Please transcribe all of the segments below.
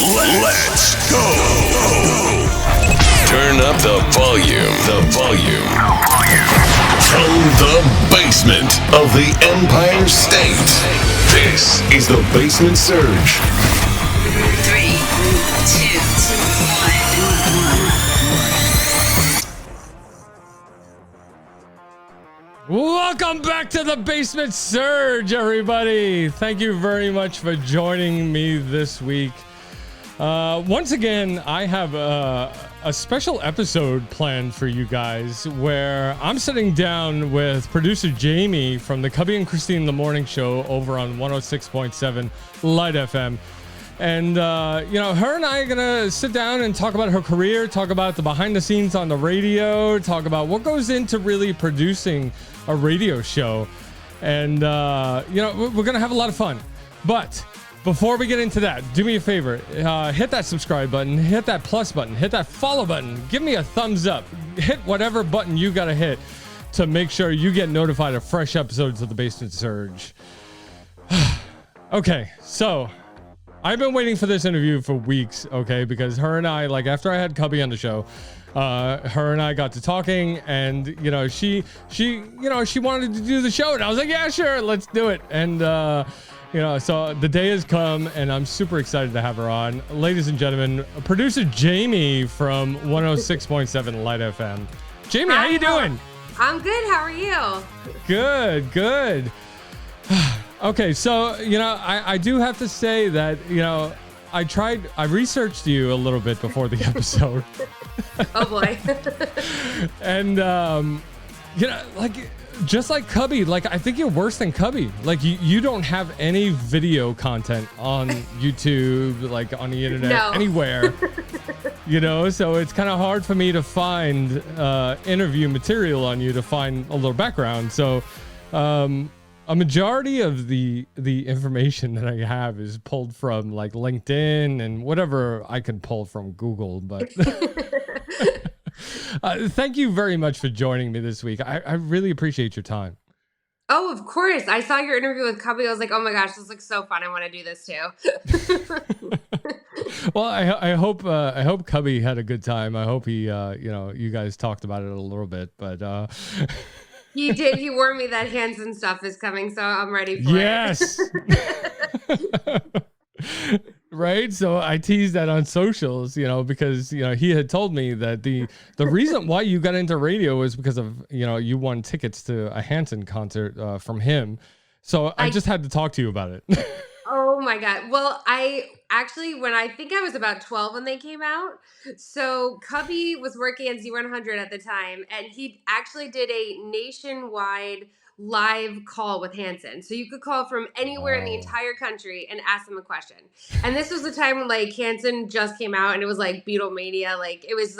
Let's go. Turn up the volume. From the basement of the Empire State. This is the Basement Surge. 3, 2, 1. Welcome back to the Basement Surge, everybody. Thank you very much for joining me this week. Once again, I have a special episode planned for you guys where I'm sitting down with producer Jamie from the Cubby and Christine in the Morning Show over on 106.7 LiteFM. And, her and I are going to sit down and talk about her career, talk about the behind the scenes on the radio, talk about what goes into really producing a radio show. And, we're going to have a lot of fun. But before we get into that, do me a favor. Hit that subscribe button, hit that plus button, hit that follow button. Give me a thumbs up. Hit whatever button you got to hit to make sure you get notified of fresh episodes of the Basement Surge. Okay, so I've been waiting for this interview for weeks, okay, because her and I, like after I had Cubby on the show, her and I got to talking, and she wanted to do the show, and I was like, yeah, sure, let's do it. And so the day has come, and I'm super excited to have her on. Ladies and gentlemen, producer Jamie from 106.7 Light FM. Jamie, how you doing? I'm good. How are you? Good. Okay, so, I do have to say that, I researched you a little bit before the episode. Oh, boy. And, just like Cubby, I think you're worse than Cubby. You don't have any video content on YouTube, on the internet, anywhere. So it's kind of hard for me to find interview material on you to find a little background. So, a majority of the information that I have is pulled from LinkedIn and whatever I can pull from Google. But thank you very much for joining me this week. I really appreciate your time. Oh, of course. I saw your interview with Cubby. I was like, oh my gosh, this looks so fun. I want to do this too. Well, I hope Cubby had a good time. I hope he, you guys talked about it a little bit, but. He did. He warned me that Hanson stuff is coming, so I'm ready for it. Yes. Right. So I teased that on socials, because, he had told me that the reason why you got into radio was because of, you won tickets to a Hanson concert from him. So I just had to talk to you about it. Oh my God. Well, I think I was about 12 when they came out. So Cubby was working at Z100 at the time, and he actually did a nationwide live call with Hanson. So you could call from anywhere in the entire country and ask him a question. And this was the time when Hanson just came out, and it was Beatlemania. It was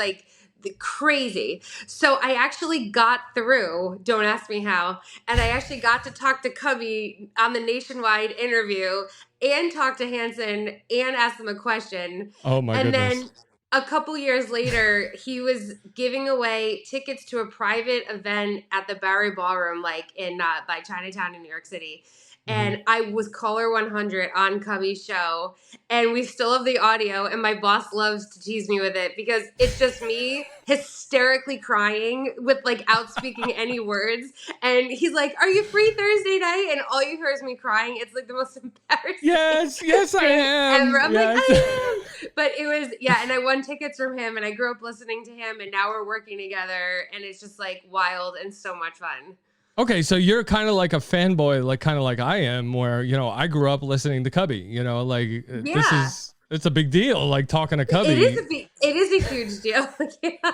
crazy. So I actually got through, don't ask me how, and I actually got to talk to Cubby on the nationwide interview and talk to Hanson and ask him a question. Oh my goodness. And then a couple years later, he was giving away tickets to a private event at the Bowery Ballroom, in by Chinatown in New York City. And I was caller 100 on Cubby's show, and we still have the audio, and my boss loves to tease me with it because it's just me hysterically crying with outspeaking any words. And he's like, "Are you free Thursday night?" And all you hear is me crying. It's the most embarrassing Yes, I am. ever. I'm yes. I am. But it was, and I won tickets from him, and I grew up listening to him, and now we're working together, and it's just wild and so much fun. Okay, so you're kind of like a fanboy, kind of like I am, where, I grew up listening to Cubby, it's a big deal, talking to Cubby. It is a huge deal. Yeah.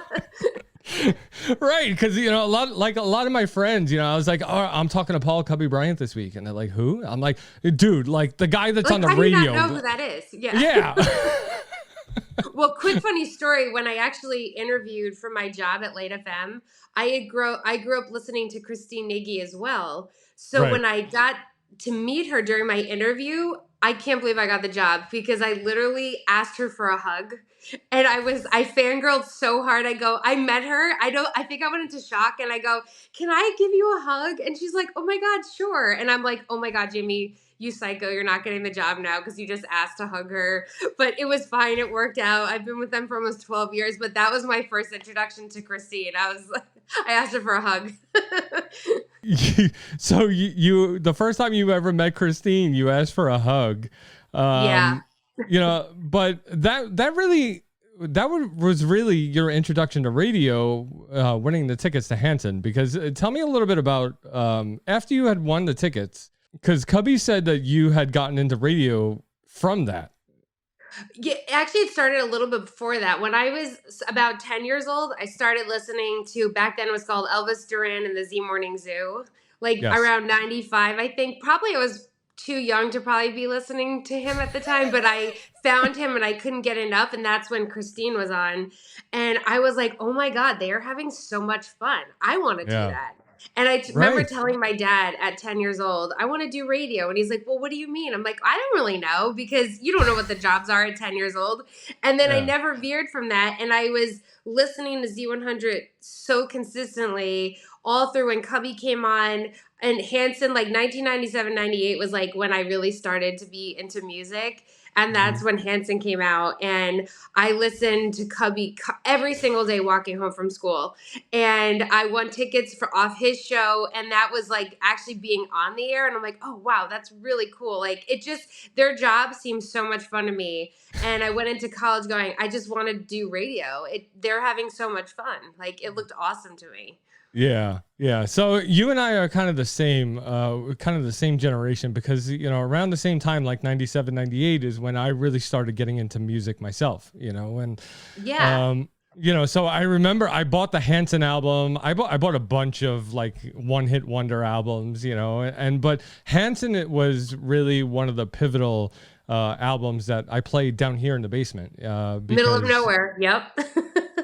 Right, because, a lot of my friends, I was like, oh, I'm talking to Paul Cubby Bryant this week. And they're like, who? I'm like, dude, the guy that's on the radio. I do not know who that is. Yeah. Well, quick funny story. When I actually interviewed for my job at Late FM, I grew up listening to Christine Nagy as well. So When I got to meet her during my interview, I can't believe I got the job because I literally asked her for a hug. And I fangirled so hard. I met her. I think I went into shock, and I go, "Can I give you a hug?" And she's like, "Oh my God, sure." And I'm like, "Oh my God, Jimmy, you psycho, you're not getting the job now because you just asked to hug her. But it was fine. It worked out. I've been with them for almost 12 years, but that was my first introduction to Christine. I asked her for a hug. So the first time you ever met Christine, you asked for a hug. Yeah. But was really your introduction to radio, winning the tickets to Hanson. Because tell me a little bit about after you had won the tickets, because Cubby said that you had gotten into radio from that. Yeah, actually, it started a little bit before that. When I was about 10 years old, I started listening to, back then it was called Elvis Duran and the Z Morning Zoo, like Yes. around 95, I think. Probably I was too young to probably be listening to him at the time, but I found him and I couldn't get enough. And that's when Christine was on. And I was like, oh my God, they are having so much fun. I want to do that. And I remember telling my dad at 10 years old, I want to do radio. And he's like, well, what do you mean? I'm like, I don't really know, because you don't know what the jobs are at 10 years old. And then I never veered from that. And I was listening to Z100 so consistently all through when Cubby came on, and Hanson, like 1997, 98 was like when I really started to be into music. And that's when Hanson came out. And I listened to Cubby every single day walking home from school. And I won tickets off his show. And that was like actually being on the air. And I'm like, oh, wow, that's really cool. Like, their job seems so much fun to me. And I went into college going, I just want to do radio. They're having so much fun. Like, it looked awesome to me. Yeah. So you and I are kind of the same generation, because, around the same time, like 97, 98 is when I really started getting into music myself, and so I remember I bought the Hanson album. I bought a bunch of like one-hit wonder albums, but Hanson, it was really one of the pivotal albums that I played down here in the basement. Middle of nowhere. Yep.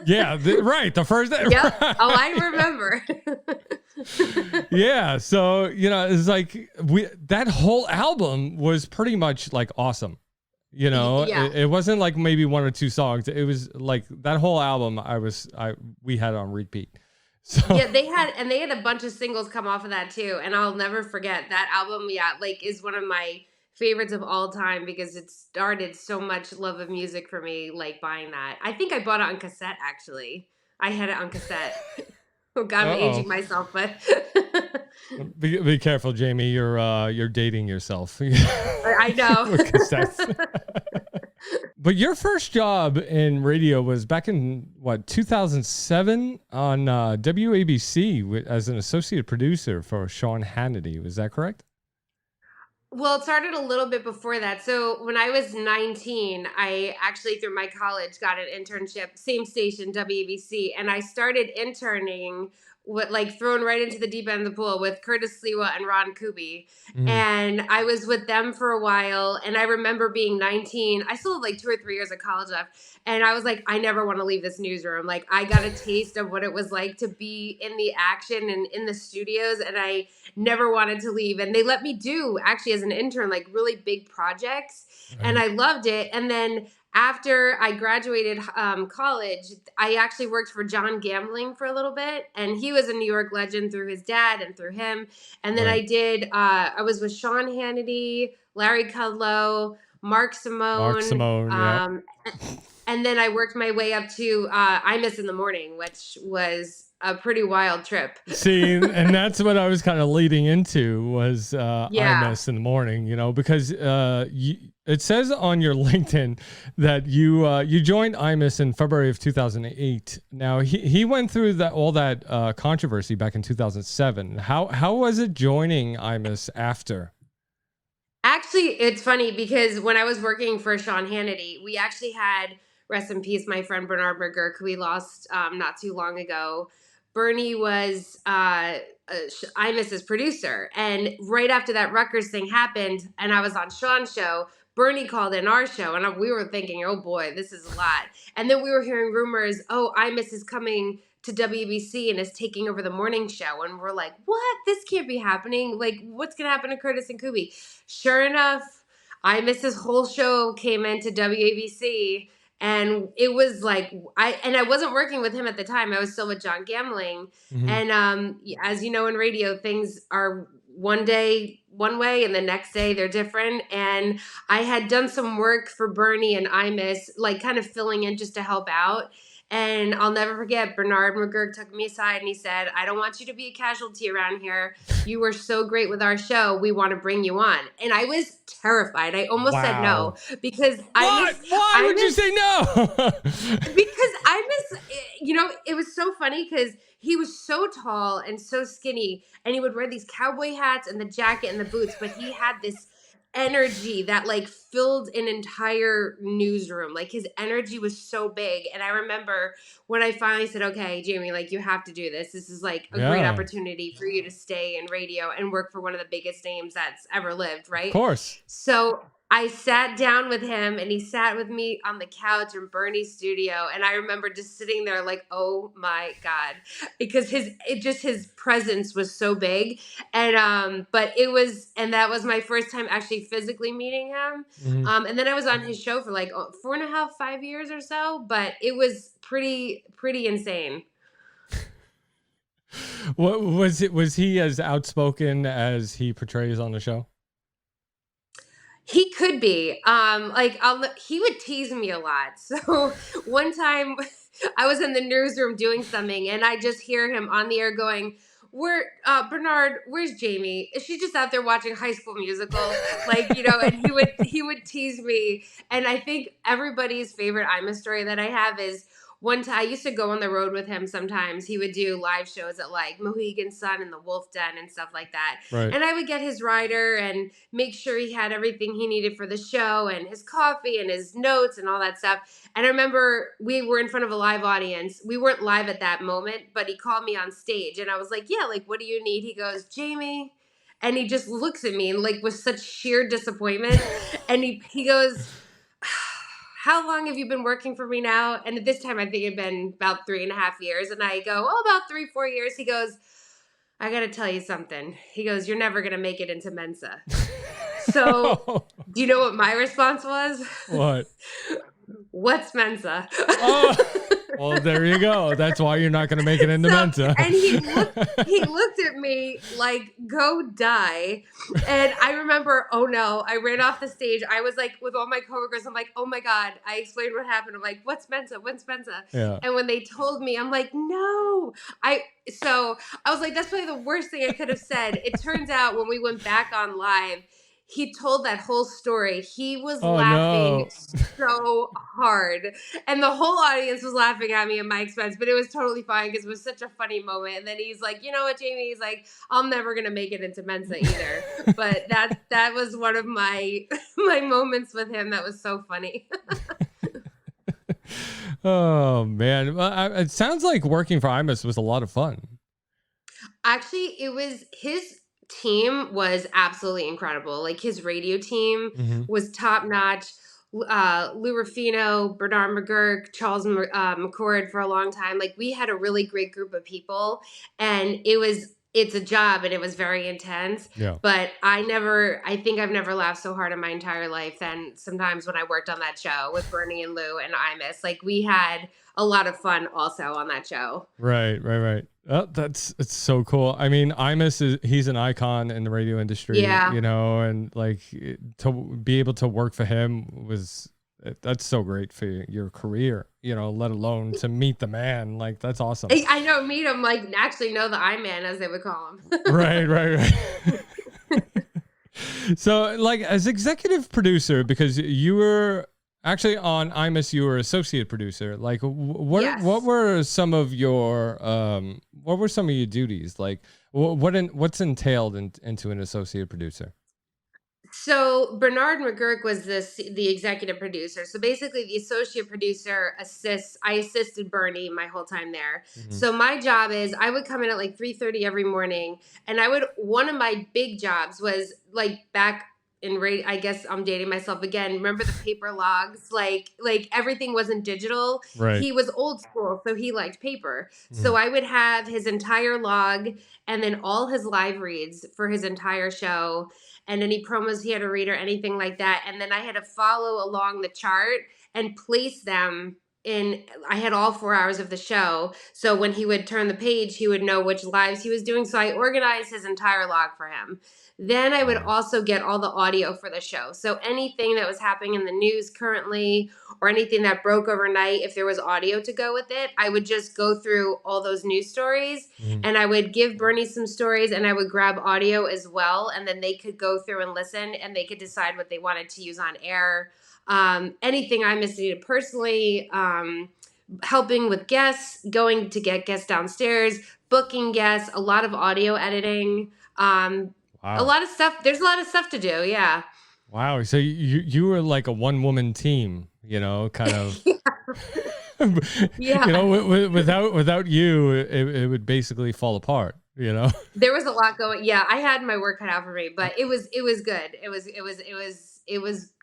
Yeah, right. The first day. Yep. Oh, I remember. Yeah. So, it's like that whole album was pretty much like awesome. It wasn't like maybe one or two songs. It was like that whole album we had on repeat. So yeah, they had a bunch of singles come off of that too. And I'll never forget that album. Yeah, like is one of my favorites of all time, because it started so much love of music for me, like buying that. I think I bought it on cassette, actually. I had it on cassette. Oh God, I'm aging myself, but be careful, Jamie. You're dating yourself. I know. With cassettes. But your first job in radio was back in 2007 on WABC as an associate producer for Sean Hannity. Was that correct? Well, it started a little bit before that. So when I was 19, I actually, through my college, got an internship, same station, WABC, and I started interning thrown right into the deep end of the pool with Curtis Sliwa and Ron Cubby. And I was with them for a while. And I remember being 19. I still have like 2 or 3 years of college left. And I was like, I never want to leave this newsroom. Like, I got a taste of what it was like to be in the action and in the studios. And I never wanted to leave. And they let me do, actually, as an intern, like really big projects. Right. And I loved it. And then after I graduated college, I actually worked for John Gambling for a little bit. And he was a New York legend through his dad and through him. And then I was with Sean Hannity, Larry Kudlow, Mark Simone. Yeah. And then I worked my way up to I Miss in the Morning, which was a pretty wild trip. See, and that's what I was kind of leading into was I Miss in the Morning, because it says on your LinkedIn that you joined IMIS in February of 2008. Now he went through all that controversy back in 2007. How was it joining IMIS after? Actually, it's funny because when I was working for Sean Hannity, we actually had, rest in peace, my friend Bernard McGurk, who we lost not too long ago. Bernie was IMIS's producer. And right after that Rutgers thing happened and I was on Sean's show, Bernie called in our show and we were thinking, oh boy, this is a lot. And then we were hearing rumors, IMIS is coming to WBC and is taking over the morning show. And we're like, what? This can't be happening. Like, what's going to happen to Curtis and Cubby? Sure enough, IMIS's whole show came into WABC. And it was like, I wasn't working with him at the time. I was still with John Gambling. Mm-hmm. And as you know, in radio, things are one day one way and the next day they're different. And I had done some work for Bernie and Imus, like kind of filling in just to help out. And I'll never forget, Bernard McGurk took me aside and he said, I don't want you to be a casualty around here. You were so great with our show. We want to bring you on. And I was terrified. I almost said no because Why would you say no? because I miss, it was so funny because he was so tall and so skinny and he would wear these cowboy hats and the jacket and the boots, but he had this energy that like filled an entire newsroom. Like his energy was so big. And I remember when I finally said, okay, Jamie, like you have to do this. This is like a great opportunity for you to stay in radio and work for one of the biggest names that's ever lived, right? Of course. So I sat down with him and he sat with me on the couch in Bernie's studio. And I remember just sitting there like, oh my God, because his presence was so big. And, and that was my first time actually physically meeting him. Mhm. And then I was on his show for like 4.5, 5 years or so, but it was pretty insane. What was it? Was he as outspoken as he portrays on the show? He could be. He would tease me a lot. So one time I was in the newsroom doing something and I just hear him on the air going, Bernard, where's Jamie? Is she just out there watching High School Musical? And he would tease me. And I think everybody's favorite Ima story that I have is one time I used to go on the road with him sometimes. He would do live shows at like Mohegan Sun and the Wolf Den and stuff like that. Right. And I would get his rider and make sure he had everything he needed for the show and his coffee and his notes and all that stuff. And I remember we were in front of a live audience. We weren't live at that moment, but he called me on stage and I was like, yeah, like, what do you need? He goes, Jamie. And he just looks at me like with such sheer disappointment. And he goes, how long have you been working for me now? And at this time, I think it'd been about 3.5 years. And I go, about 3-4 years. He goes, I got to tell you something. He goes, you're never going to make it into Mensa. So do you know what my response was? What? What's Mensa? Oh, well, there you go. That's why you're not going to make it into Mensa. And he looked at me like, go die. And I remember, oh no, I ran off the stage. I was like, with all my coworkers, I'm like, oh my God. I explained what happened. I'm like, what's Mensa? What's Mensa? Yeah. And when they told me, I'm like, no. So I was like, that's probably the worst thing I could have said. It turns out when we went back on live, he told that whole story. He was laughing so hard. And the whole audience was laughing at me at my expense, but it was totally fine because it was such a funny moment. And then he's like, you know what, Jamie? He's like, I'm never going to make it into Mensa either. But that was one of my moments with him that was so funny. Oh, man. Well, it sounds like working for Imus was a lot of fun. Actually, his team was absolutely incredible. Like his radio team was top notch. Lou Rufino, Bernard McGurk, Charles McCord for a long time. Like we had a really great group of people, and it's a job and it was very intense. Yeah. But I think I've never laughed so hard in my entire life than sometimes when I worked on that show with Bernie and Lou and Imus. Like we had a lot of fun also on that show. Right. Oh, it's so cool. I mean, Imus he's an icon in the radio industry, and like to be able to work for him that's so great for your career, let alone to meet the man. Like, that's awesome. I know, meet him, like actually know the I-Man as they would call him. Right. So like as executive producer, because you were actually on Imus, you were associate producer. Like, what were some of your duties? Like, what's entailed into an associate producer? So Bernard McGurk was the executive producer. So basically, the associate producer I assisted Bernie my whole time there. So my job is I would come in at like 3:30 every morning, and one of my big jobs was like back in radio. I guess I'm dating myself again. Remember the paper logs? Like everything wasn't digital. Right. He was old school, so he liked paper. So I would have his entire log and then all his live reads for his entire show and any promos he had to read or anything like that. And then I had to follow along the chart and place them I had all 4 hours of the show. So when he would turn the page, he would know which lives he was doing. So I organized his entire log for him. Then I would also get all the audio for the show. So anything that was happening in the news currently or anything that broke overnight, if there was audio to go with it, I would just go through all those news stories and I would give Bernie some stories and I would grab audio as well. And then they could go through and listen and they could decide what they wanted to use on air. Anything I misneeded personally, helping with guests, going to get guests downstairs, booking guests, a lot of audio editing, a lot of stuff. There's a lot of stuff to do. Yeah. Wow. So you were like a one-woman team, kind of. Yeah. Without you, it would basically fall apart. There was a lot going. Yeah, I had my work cut out for me, but it was good.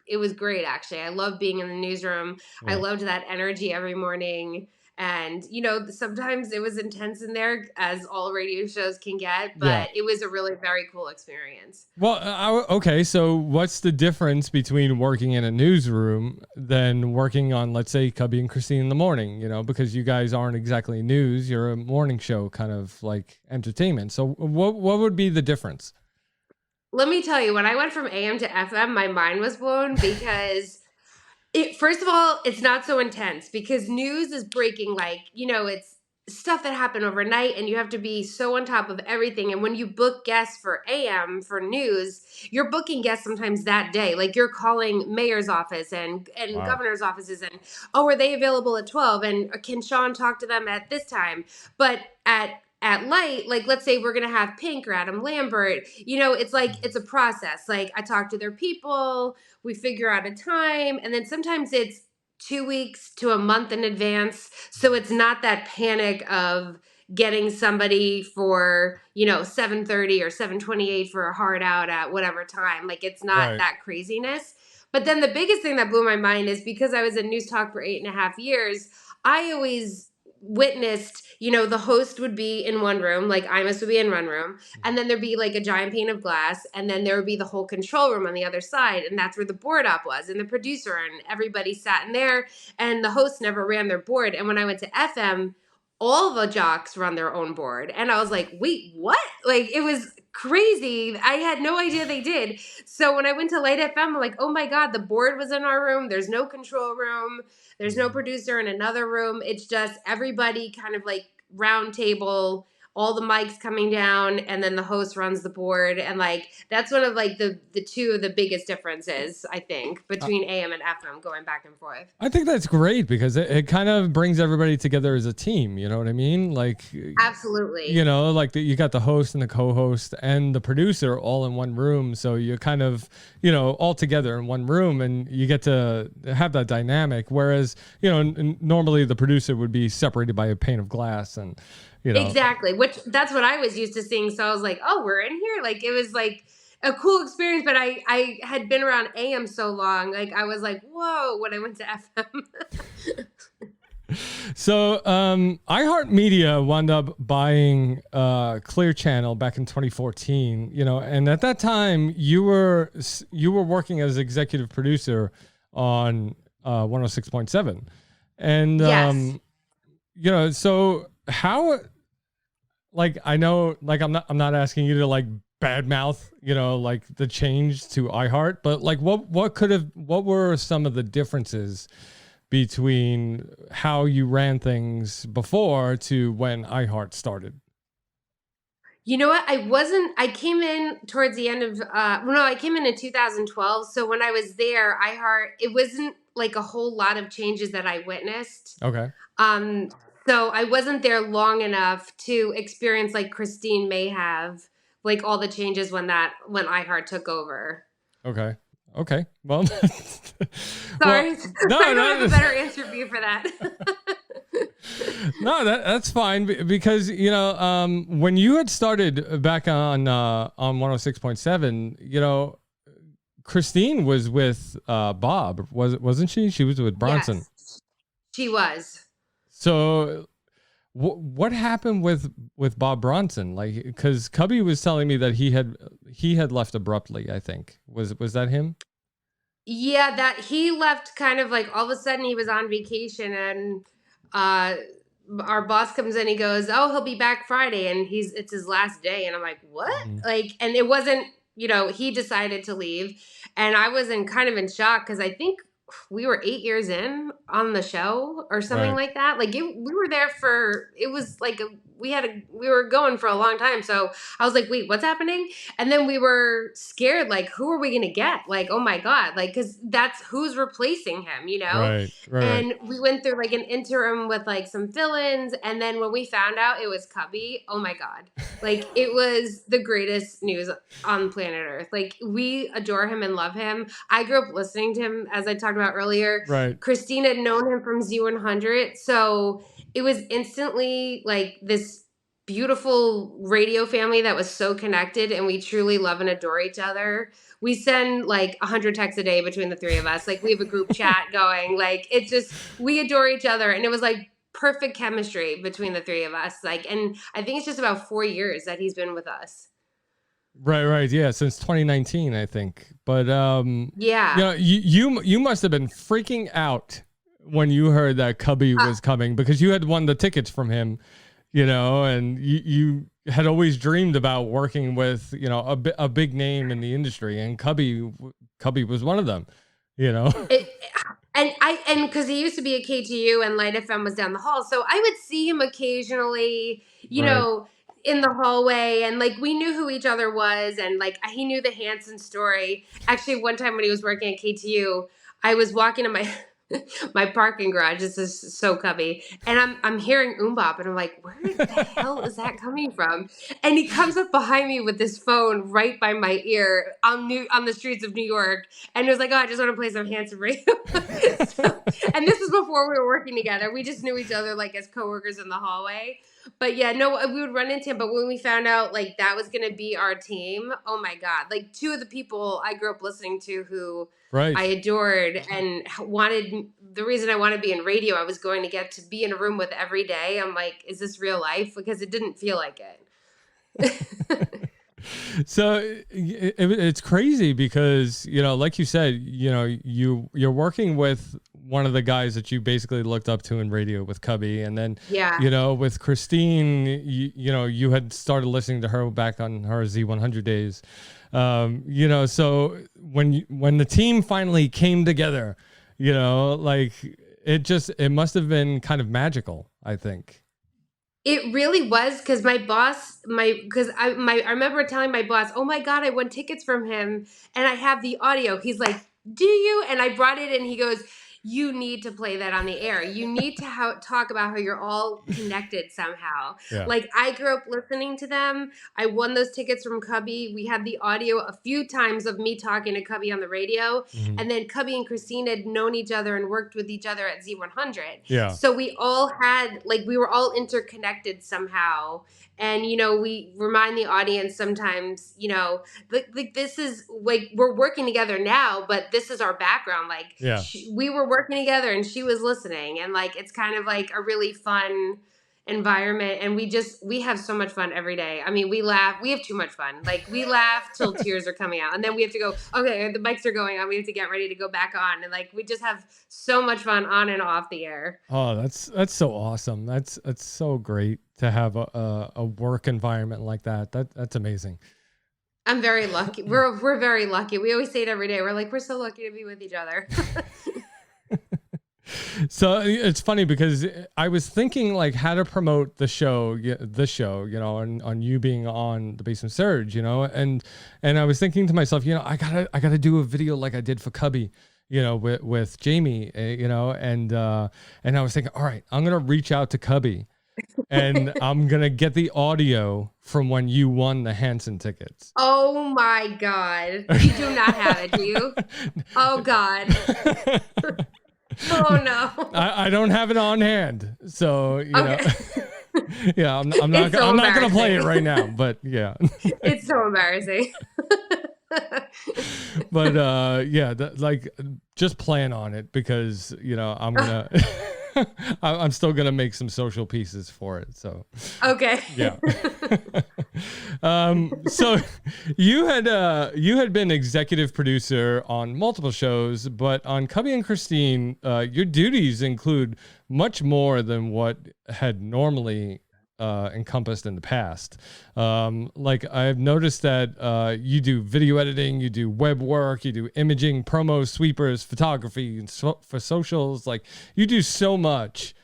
It was great actually. I loved being in the newsroom. I loved that energy every morning. And sometimes it was intense in there, as all radio shows can get, but it was a really very cool experience. Well, okay, so what's the difference between working in a newsroom than working on, let's say, Cubby and Christine in the morning? Because you guys aren't exactly news, you're a morning show kind of like entertainment. So what would be the difference? Let me tell you, when I went from AM to FM, my mind was blown because first of all, it's not so intense because news is breaking it's stuff that happened overnight and you have to be so on top of everything. And when you book guests for AM for news, you're booking guests sometimes that day. Like you're calling mayor's office and governor's offices and, are they available at 12? And can Sean talk to them at this time? But at Light, like let's say we're going to have Pink or Adam Lambert, it's like, it's a process. Like I talk to their people, we figure out a time, and then sometimes it's 2 weeks to a month in advance. So it's not that panic of getting somebody for, 7:30 or 7:28 for a hard out at whatever time. Like it's not that craziness. But then the biggest thing that blew my mind is because I was in News Talk for 8.5 years, I always witnessed, the host would be in one room, like Imus would be in one room, and then there'd be like a giant pane of glass, and then there would be the whole control room on the other side, and that's where the board op was, and the producer, and everybody sat in there, and the host never ran their board. And when I went to FM, all the jocks run their own board. And I was like, wait, what? Like, it was crazy. I had no idea they did. So when I went to Light FM, I'm like, oh my God, the board was in our room. There's no control room. There's no producer in another room. It's just everybody kind of like round table, all the mics coming down, and then the host runs the board. And like, that's one of like the two of the biggest differences, I think, between AM and FM going back and forth. I think that's great because it kind of brings everybody together as a team. You know what I mean? Like, absolutely. Like you got the host and the co-host and the producer all in one room. So you're kind of, all together in one room and you get to have that dynamic. Whereas, normally the producer would be separated by a pane of glass and, Exactly, which that's what I was used to seeing. So I was like, oh, we're in here. Like, it was like a cool experience, but I had been around AM so long. Like, I was like, whoa, when I went to FM. So iHeart Media wound up buying Clear Channel back in 2014, and at that time you were working as executive producer on 106.7. And yes. So how, like, I know, like, I'm not asking you to like badmouth, like the change to iHeart, but like what were some of the differences between how you ran things before to when iHeart started? You know what? I came in towards the end of, I came in 2012. So when I was there, iHeart, it wasn't like a whole lot of changes that I witnessed. Okay. So I wasn't there long enough to experience like Christine may have, like all the changes when iHeart took over. Okay. Well, sorry. No, I don't have a better answer for you for that. No, that's fine because when you had started back on 106.7, Christine was with Bob, wasn't she? She was with Bronson. Yes, she was. So what happened with Bob Bronson? Like, because Cubby was telling me that he had left abruptly. I think was that him? Yeah, that he left kind of like all of a sudden he was on vacation and uh our boss comes in, he goes, "Oh, he'll be back Friday," and it's his last day and I'm like, "What?" Mhm. Like, and it wasn't, he decided to leave and I was in kind of in shock cuz I think we were 8 years in on the show or something Right. like that. Like we were there for it was like we were going for a long time. So I was like, "Wait, what's happening?" And then we were scared, like, who are we going to get? Like, oh my God, like, because that's who's replacing him, you know? Right. Right. Right. And we went through like an interim with like some fill ins. And then when we found out it was Cubby, oh my God, like, it was the greatest news on planet Earth. Like, we adore him and love him. I grew up listening to him, as I talked about earlier. Right. Christine had known him from Z100. So it was instantly like this beautiful radio family that was so connected and we truly love and adore each other. We send like 100 texts a day between the three of us. Like we have a group chat going. Like it's just we adore each other and it was like perfect chemistry between the three of us. Like and I think it's just about 4 years that he's been with us. Right, right, yeah, since 2019, I think. But Yeah. you must have been freaking out when you heard that Cubby was coming because you had won the tickets from him, and you had always dreamed about working with a big name in the industry, and Cubby was one of them, It, and because he used to be at KTU and Light FM was down the hall, so I would see him occasionally, Right. in the hallway, and like we knew who each other was, and like he knew the Hanson story. Actually, one time when he was working at KTU, I was walking in my my parking garage. This is so Cubby, and I'm hearing Bop, and I'm like, where the hell is that coming from? And he comes up behind me with this phone right by my ear on the streets of New York, and it was like, oh, I just want to play some Hanson radio. And this was before we were working together. We just knew each other like as coworkers in the hallway. But yeah, no, we would run into him. But when we found out like that was going to be our team, oh my God. Like two of the people I grew up listening to who Right. I adored and the reason I want to be in radio, I was going to get to be in a room with every day. I'm like, is this real life? Because it didn't feel like it. So it's crazy because like you said, you're working with one of the guys that you basically looked up to in radio with Cubby, and then Yeah. with Christine, you had started listening to her back on her Z100 days, so when the team finally came together, like it must have been kind of magical, I think. It really was because I remember telling my boss, "Oh my God, I won tickets from him, and I have the audio." He's like, "Do you?" And I brought it in. He goes, "You need to play that on the air. You need to talk about how you're all connected somehow." Yeah. Like I grew up listening to them. I won those tickets from Cubby. We had the audio a few times of me talking to Cubby on the radio, Mhm. and then Cubby and Christine had known each other and worked with each other at Z100. Yeah. So we were all interconnected somehow. And, we remind the audience sometimes, like this is like, we're working together now, but this is our background. Like Yeah. we were working together and she was listening. And like, it's kind of like a really fun environment. And we have so much fun every day. I mean, we laugh, we have too much fun. Like we laugh till tears are coming out. And then we have to go, okay, the mics are going on. We have to get ready to go back on. And like, we just have so much fun on and off the air. Oh, that's so awesome. That's so great to have a work environment like that. That's amazing. I'm very lucky. We're very lucky. We always say it every day. We're like, we're so lucky to be with each other. So it's funny because I was thinking like how to promote the show, on you being on the Basement Surge, and I was thinking to myself, I gotta do a video like I did for Cubby, with Jamie, and I was thinking, all right, I'm gonna reach out to Cubby, and I'm gonna get the audio from when you won the Hanson tickets. Oh my God. You do not have it, do you? Oh God. Oh no. I don't have it on hand, so Okay. yeah, I'm not so I'm not gonna play it embarrassing. right now, but yeah. It's so embarrassing. But yeah, just plan on it because I'm gonna I'm still gonna make some social pieces for it. So Okay. yeah. So you had been executive producer on multiple shows, but on Cubby and Christine, your duties include much more than what had normally encompassed in the past. Like I've noticed that you do video editing, you do web work, you do imaging, promos, sweepers, photography, and for socials. Like you do so much.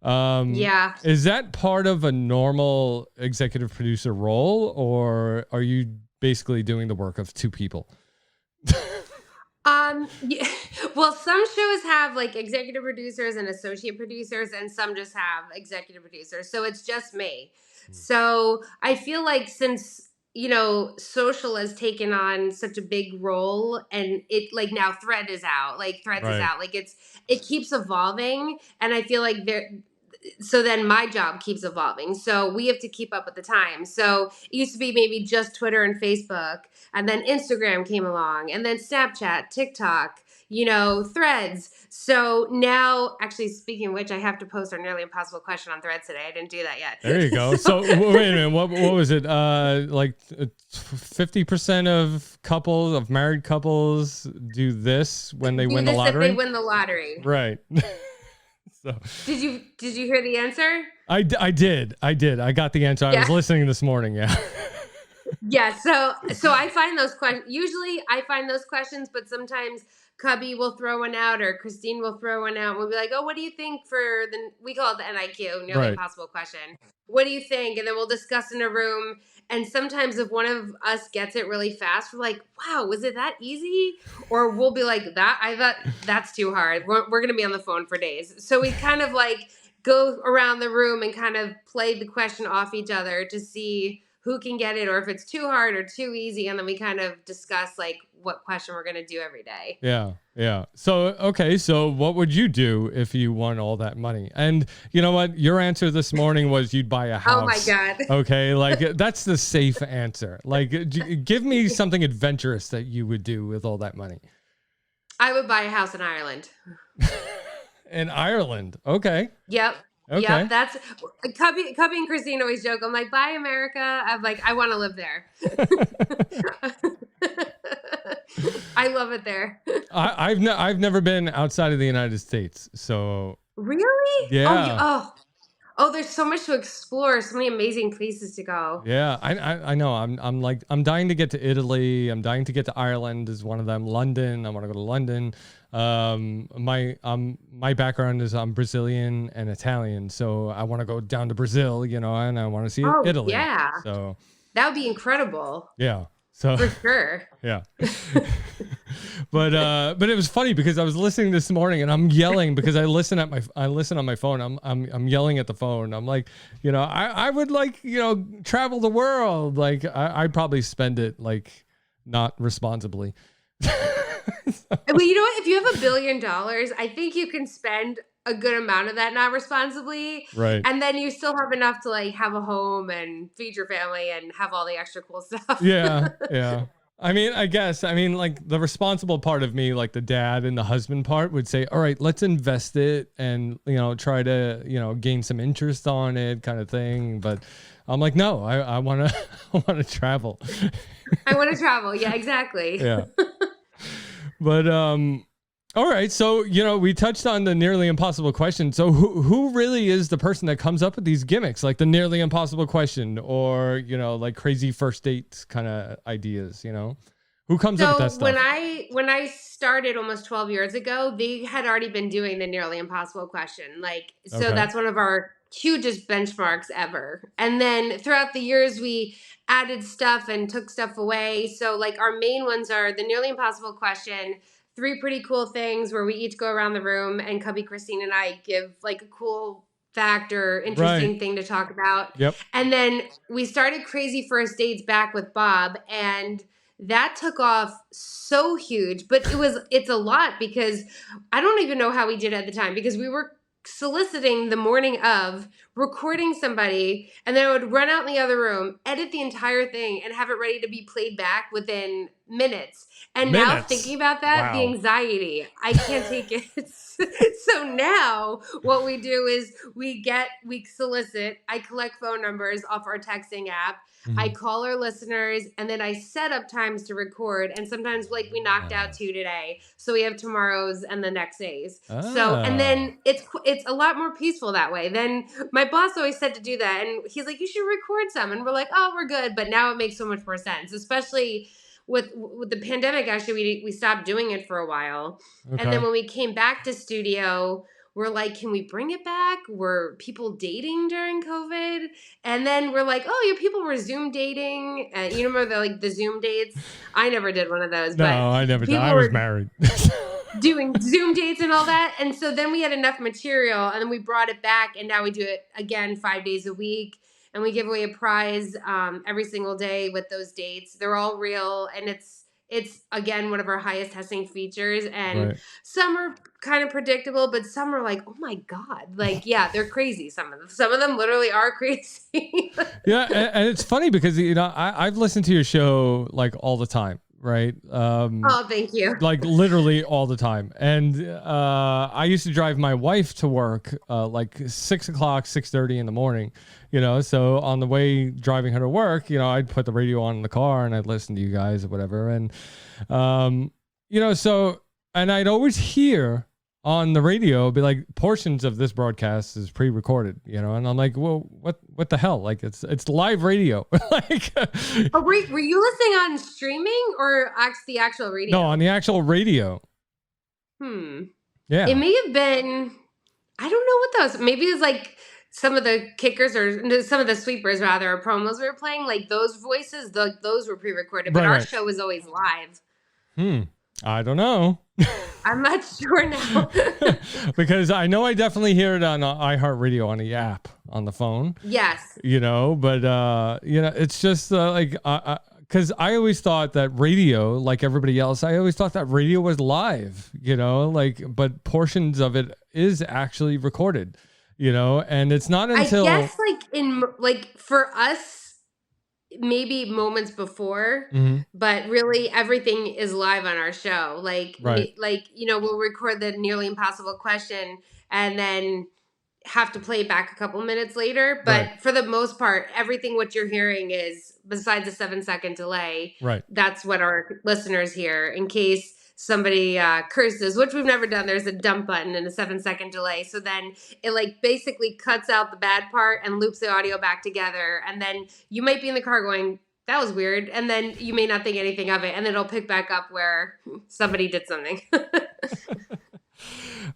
Yeah. Is that part of a normal executive producer role, or are you basically doing the work of two people? Yeah, well, some shows have like executive producers and associate producers, and some just have executive producers. So it's just me. So I feel like since, social has taken on such a big role, and it like now Threads is Right. out, like it keeps evolving, and I feel like so then my job keeps evolving. So we have to keep up with the times. So it used to be maybe just Twitter and Facebook, and then Instagram came along, and then Snapchat, TikTok, Threads. So now, actually, speaking of which, I have to post our nearly impossible question on Threads today. I didn't do that yet. There you go. So wait a minute. What was it? Like 50% of married couples do this when they win the lottery? If they win the lottery. Right. So Did you hear the answer? I did. I got the answer. I Yeah. was listening this morning. Yeah. Yeah. So I find those questions. Usually I find those questions, but sometimes Cubby will throw one out, or Christine will throw one out. We'll be like, "Oh, what do you think for we call it the NIQ, nearly Right. impossible question. What do you think?" And then we'll discuss in a room. And sometimes if one of us gets it really fast, we're like, "Wow, was it that easy?" Or we'll be like, I thought that's too hard. We're going to be on the phone for days. So we kind of like go around the room and kind of play the question off each other to see who can get it, or if it's too hard or too easy. And then we kind of discuss like what question we're going to do every day. Yeah. Yeah. So, okay. So what would you do if you won all that money? And you know what? Your answer this morning was you'd buy a house. Oh my God. Okay. Like that's the safe answer. Like give me something adventurous that you would do with all that money. I would buy a house in Ireland. In Ireland. Okay. Yep. Okay. Yep, that's Cubby and Christine always joke. I'm like, "Bye, America." I'm like, I want to live there. I love it there. I've never been outside of the United States. So Really? yeah. Oh, there's so much to explore. So many amazing places to go. Yeah, I know. I'm dying to get to Italy. I'm dying to get to Ireland is one of them. London. I want to go to London. My background is I'm Brazilian and Italian, so I want to go down to Brazil, and I want to see Italy. Yeah. So that would be incredible. yeah. So for sure. Yeah. But it was funny because I was listening this morning and I'm yelling because I listen on my phone. I'm yelling at the phone. I'm like, I would like, travel the world. Like I'd probably spend it like not responsibly. Well, you know what? If you have $1 billion, I think you can spend a good amount of that not responsibly. Right. And then you still have enough to like have a home and feed your family and have all the extra cool stuff. Yeah. Yeah. I guess like the responsible part of me, like the dad and the husband part would say, all right, let's invest it and, try to, gain some interest on it kind of thing. But I'm like, no, I want to travel. I want to travel. Yeah, exactly. Yeah. But, all right. So, we touched on the nearly impossible question. So who really is the person that comes up with these gimmicks, like the nearly impossible question or, like crazy first date kind of ideas, who comes up with that stuff? When I started almost 12 years ago, they had already been doing the nearly impossible question. That's one of our hugest benchmarks ever. And then throughout the years, we added stuff and took stuff away. So like our main ones are the nearly impossible question, 3 pretty cool things where we each go around the room and Cubby, Christine, and I give like a cool fact or interesting thing to talk about. Yep. And then we started Crazy First Dates back with Bob, and that took off so huge. But it's a lot because I don't even know how we did it at the time, because we were soliciting the morning of, recording somebody, and then I would run out in the other room, edit the entire thing, and have it ready to be played back within minutes. And now Minutes. thinking about that, the Wow. anxiety, I can't take it. So now what we do is we solicit, I collect phone numbers off our texting app. I call our listeners, and then I set up times to record. And sometimes, like, we knocked out 2 today, so we have tomorrow's and the next day's. So, and then it's a lot more peaceful that way. Then my boss always said to do that, and he's like, "You should record some." And we're like, "Oh, we're good." But now it makes so much more sense, especially with the pandemic. Actually, we stopped doing it for a while, and then when we came back to studio, we're like, can we bring it back? Were people dating during COVID? And then we're like, oh, yeah, people were Zoom dating. You remember the Zoom dates? I never did one of those. No, but I never did. people I was were married. doing Zoom dates and all that. And so then we had enough material, and then we brought it back, and now we do it again 5 days a week. And we give away a prize every single day with those dates. They're all real, and it's again one of our highest testing features. And some are kind of predictable, but some are like, oh my god, like, yeah, they're crazy. Some of them literally are crazy. Yeah, and it's funny because I've listened to your show like all the time, right? Oh, thank you. Like literally all the time. And I used to drive my wife to work like 6 o'clock, 6:30 in the morning. So on the way driving her to work, I'd put the radio on in the car and I'd listen to you guys or whatever. And, and I'd always hear on the radio, be like, portions of this broadcast is pre-recorded, and I'm like, well, what the hell? Like it's live radio. Like, were you listening on streaming or the actual radio? No, on the actual radio. Yeah. It may have been, I don't know what that was. Maybe it was like some of the kickers or some of the sweepers rather, or promos we were playing, like those voices, those were pre-recorded, but our show was always live. I don't know. I'm not sure now. Because I know I definitely hear it on iHeart Radio on the app on the phone. Yes. But it's just because I always thought that radio, like everybody else, I always thought that radio was live, but portions of it is actually recorded, and it's not until I guess for us, maybe moments before, but really everything is live on our show. We'll record the nearly impossible question and then have to play it back a couple minutes later. But for the most part, everything what you're hearing is, besides a 7-second delay, that's what our listeners hear in case somebody curses, which we've never done. There's a dump button and a 7-second delay. So then it basically cuts out the bad part and loops the audio back together. And then you might be in the car going, that was weird. And then you may not think anything of it. And then it'll pick back up where somebody did something.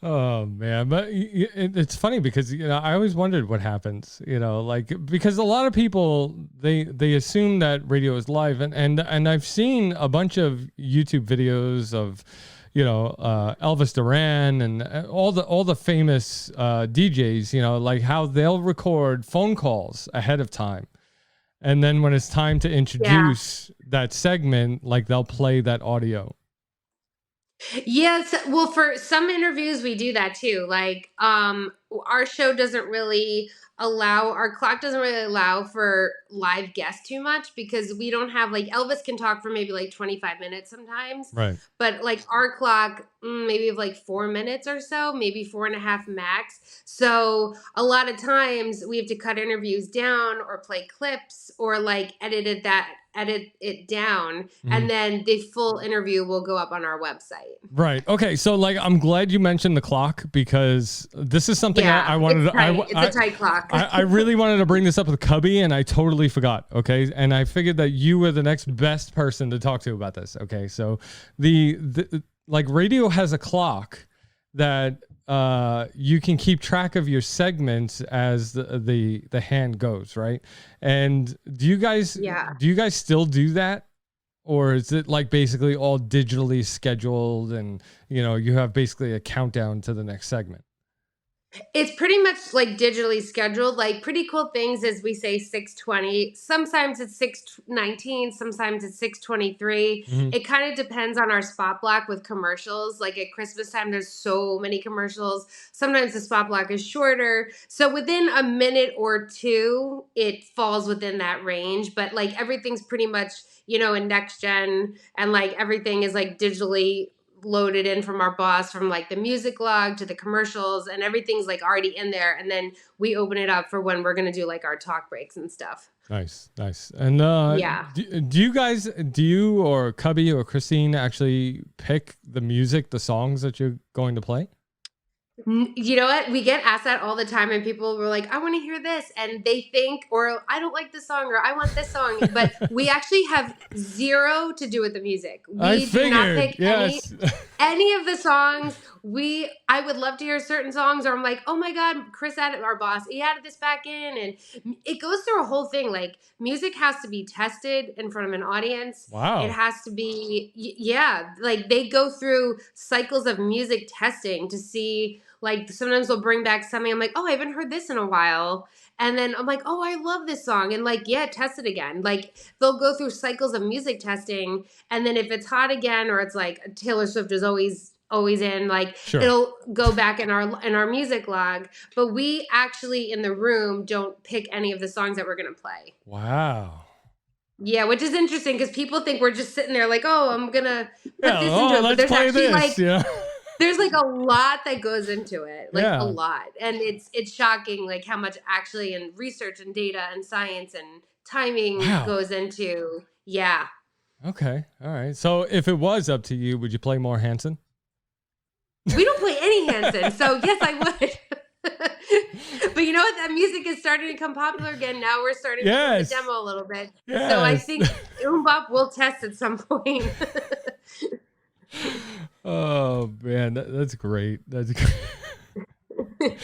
Oh man, but it's funny because I always wondered what happens, because a lot of people they assume that radio is live, and I've seen a bunch of YouTube videos of Elvis Duran and all the famous DJs, like how they'll record phone calls ahead of time, and then when it's time to introduce that segment, like they'll play that audio. Yes. Well, for some interviews, we do that too. Like, our show doesn't really our clock doesn't really allow for live guests too much because we don't have Elvis can talk for maybe 25 minutes sometimes. Right. But our clock, maybe of 4 minutes or so, maybe 4.5 max. So a lot of times we have to cut interviews down or play clips or edit it down, and then the full interview will go up on our website. Right. Okay. So I'm glad you mentioned the clock because this is something I wanted to. It's a tight clock. I really wanted to bring this up with Cubby, and I totally forgot. Okay, and I figured that you were the next best person to talk to about this. Okay, so the radio has a clock that you can keep track of your segments as the hand goes, right? And do you guys still do that? Or is it basically all digitally scheduled and you have basically a countdown to the next segment? It's pretty much like digitally scheduled. Like pretty cool things is we say 6:20. Sometimes it's 6:19. Sometimes it's 6:23. Mhm. It kind of depends on our spot block with commercials. Like at Christmas time, there's so many commercials. Sometimes the spot block is shorter. So within a minute or two, it falls within that range. But like everything's pretty much, in next gen, and like everything is like digitally loaded in from our boss, from like the music log to the commercials, and everything's like already in there, and then we open it up for when we're going to do like our talk breaks and stuff. Nice. And Yeah. do you or Cubby or Christine actually pick the music, the songs that you're going to play? You know what? We get asked that all the time, and people were like, I want to hear this. And they think, or I don't like this song, or I want this song. But we actually have zero to do with the music. We do not pick any of the songs. I would love to hear certain songs, or I'm like, oh my God, Chris added, our boss, he added this back in. And it goes through a whole thing. Like music has to be tested in front of an audience. Wow. It has to be, yeah. Like they go through cycles of music testing to see. Like sometimes they'll bring back something. I'm like, oh, I haven't heard this in a while. And then I'm like, oh, I love this song. And like, yeah, test it again. Like they'll go through cycles of music testing. And then if it's hot again, or it's like Taylor Swift is always in, like Sure. It'll go back in our music log. But we actually in the room don't pick any of the songs that we're going to play. Wow. Yeah, which is interesting because people think we're just sitting there like, oh, I'm going to put this into it. But Let's there's play actually this. like... There's like a lot that goes into it, like a lot. And it's shocking like how much actually in research and data and science and timing goes into, yeah. Okay. All right. So if it was up to you, would you play more Hanson? We don't play any Hanson, so yes, I would. But you know what? That music is starting to become popular again. Now we're starting to do the demo a little bit. Yes. So I think Bop will test at some point. Oh man, that's great. That's great.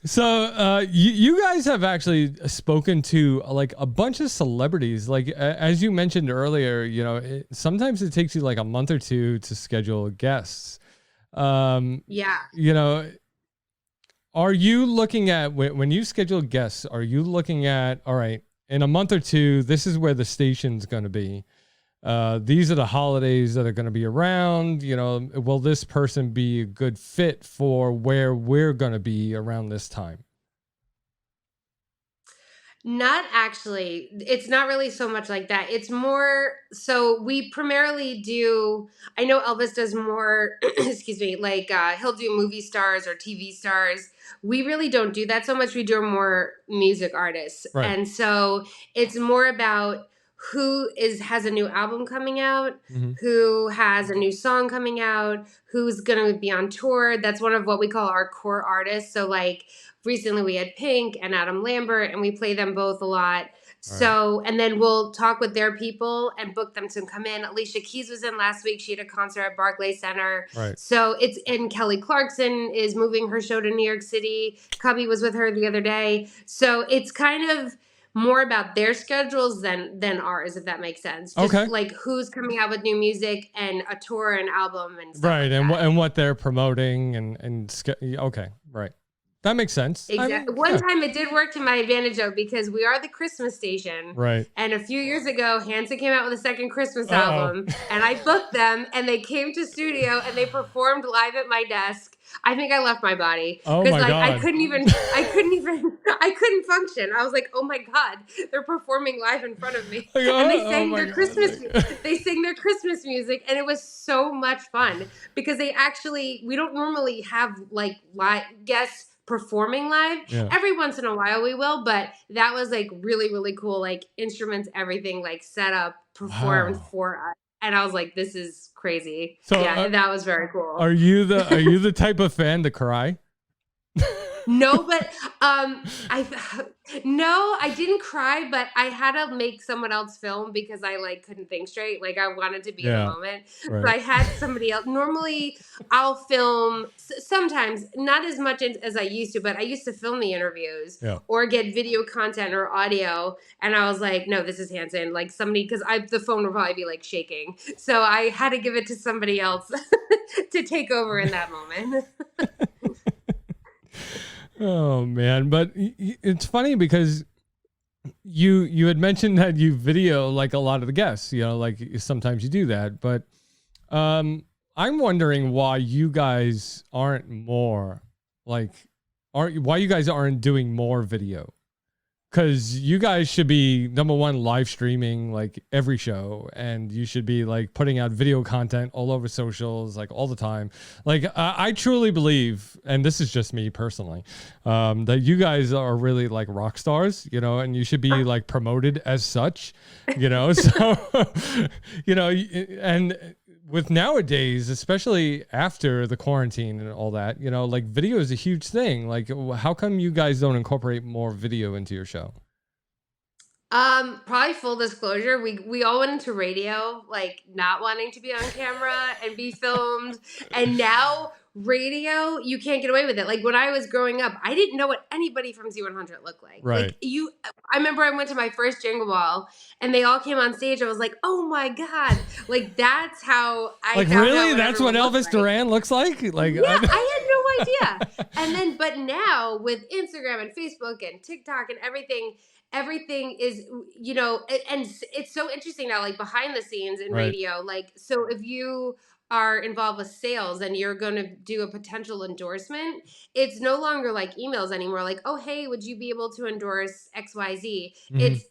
So you guys have actually spoken to like a bunch of celebrities. Like as you mentioned earlier, sometimes it takes you like a month or two to schedule guests. Yeah. Are you looking at when you schedule guests? Are you looking at, all right, in a month or two, this is where the station's going to be. These are the holidays that are going to be around. Will this person be a good fit for where we're going to be around this time? Not actually. It's not really so much like that. It's more, so we primarily do, I know Elvis does more, excuse me, like he'll do movie stars or TV stars. We really don't do that so much. We do more music artists. Right. And so it's more about who has a new album coming out, who has a new song coming out, who's going to be on tour. That's one of what we call our core artists. So like recently we had Pink and Adam Lambert, and we play them both a lot. So, and then we'll talk with their people and book them to come in. Alicia Keys was in last week. She had a concert at Barclays Center. Right. So and Kelly Clarkson is moving her show to New York City. Cubby was with her the other day. So it's kind of more about their schedules than ours, if that makes sense. Just like who's coming out with new music and a tour and album and stuff. Right. And what they're promoting and okay. Right. That makes sense. Exactly. One time it did work to my advantage though, because we are the Christmas station. Right. And a few years ago, Hanson came out with a second Christmas album, and I booked them, and they came to studio and they performed live at my desk. I think I left my body. Oh my God. I couldn't function. I was like, oh my God, they're performing live in front of me. And they sang their Christmas music, and it was so much fun because we don't normally have like live guests performing live. Every once in a while we will, but that was like really, really cool. Like instruments, everything like set up, performed for us. And I was like, this is crazy. So that was very cool. Are you the type of fan to cry? No, but I didn't cry, but I had to make someone else film because I like couldn't think straight. Like I wanted to be in the moment. Right. So I had somebody else. Normally I'll film sometimes, not as much as I used to, but I used to film the interviews or get video content or audio. And I was like, no, this is Hanson. Like somebody, because the phone would probably be like shaking. So I had to give it to somebody else to take over in that moment. Oh man, but it's funny because you had mentioned that you video like a lot of the guests, like sometimes you do that, but I'm wondering why you guys aren't more like why you guys aren't doing more video. Because you guys should be number one live streaming like every show, and you should be like putting out video content all over socials like all the time. Like I truly believe, and this is just me personally, that you guys are really like rock stars, and you should be like promoted as such, So, and with nowadays, especially after the quarantine and all that, like video is a huge thing. Like, how come you guys don't incorporate more video into your show? Probably full disclosure, we all went into radio, like not wanting to be on camera and be filmed. And now radio, you can't get away with it. Like when I was growing up, I didn't know what anybody from Z100 looked like. Right. I remember I went to my first Jingle Ball and they all came on stage. I was like, oh my God. Like that's how I like, found really? out That's what Elvis Duran looks like? Like, yeah, I had no idea. And then, but now with Instagram and Facebook and TikTok and everything is, and it's so interesting now, like behind the scenes in Right. radio. Like, so if you are involved with sales and you're going to do a potential endorsement, it's no longer like emails anymore. Like, oh, hey, would you be able to endorse XYZ? Mhm.